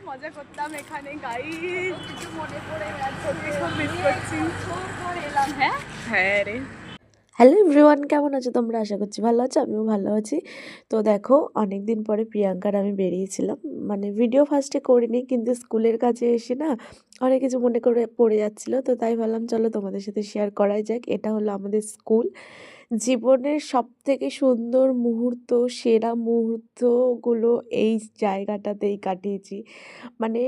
মজা করতাম এখানে গাইস, কিছু মনে পড়ে যাচ্ছে, খুব মিস করছি। এলাম হ্যাঁ হ্যাঁ রে। হ্যালো এভরিওয়ান, কেমন আছো তোমরা? আশা করছি ভালো আছো, আমিও ভালো আছি। তো দেখো, অনেক দিন পরে প্রিয়াঙ্কার আমি বেরিয়েছিলাম, মানে ভিডিও ফার্স্টে করিনি, কিন্তু স্কুলের কাছে এসে না অনেক কিছু মনে করে পড়ে যাচ্ছিলো, তো তাই ভাবলাম চলো তোমাদের সাথে শেয়ার করাই যাক। এটা হলো আমাদের স্কুল জীবনের সবথেকে সুন্দর মুহূর্ত, সেরা মুহূর্তগুলো এই জায়গাটাতেই কাটিয়েছি। মানে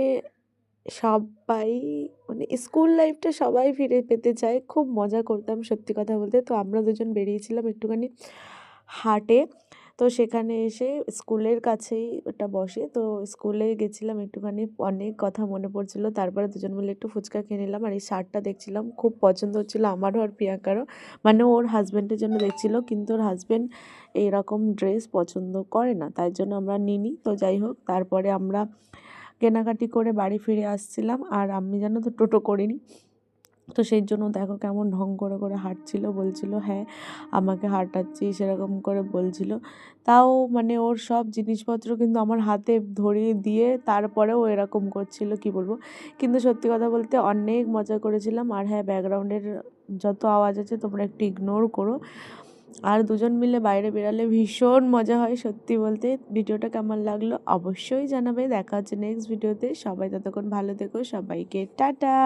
সবাই, মানে স্কুল লাইফটা সবাই ফিরে পেতে চায়। খুব মজা করতাম সত্যি কথা বলতে। তো আমরা দুজন বেরিয়েছিলাম একটুখানি হাটে। তো সেখানে এসে স্কুলের কাছেই ওটা বসে, তো স্কুলে গেছিলাম একটুখানি, অনেক কথা মনে পড়ছিল। তারপরে দুজন মিলে একটু ফুচকা খেয়ে নিলাম, আর এই শার্টটা দেখছিলাম, খুব পছন্দ হচ্ছিলো আমারও আর প্রিয়াঙ্কারও। মানে ওর হাজব্যান্ডের জন্য দেখছিল, কিন্তু ওর হাজব্যান্ড এইরকম ড্রেস পছন্দ করে না, তাই জন্য আমরা নিইনি। তো যাই হোক, তারপরে আমরা কেনাকাটি করে বাড়ি ফিরে আসছিলাম, আর আমি জানো তো টোটো করিনি, তো সেই জন্য দেখো কেমন ঢং করে করে হাঁটছিল, বলছিল হ্যাঁ আমাকে হাঁটাচ্ছি সেরকম করে বলছিল। তাও মানে ওর সব জিনিসপত্র কিন্তু আমার হাতে ধরিয়ে দিয়ে তারপরেও এরকম করছিল, কি বলবো। কিন্তু সত্যি কথা বলতে অনেক মজা করেছিলাম। আর হ্যাঁ, ব্যাকগ্রাউন্ডের যত আওয়াজ আছে তোমরা একটু ইগনোর করো। আর দুজন মিলে বাইরে বেরালে ভীষণ মজা হয় সত্যি বলতে। ভিডিওটা কেমন লাগলো অবশ্যই জানাবে। দেখা হচ্ছে নেক্সট ভিডিওতে। সবাই ততক্ষণ ভালো থেকো, সবাইকে টাটা।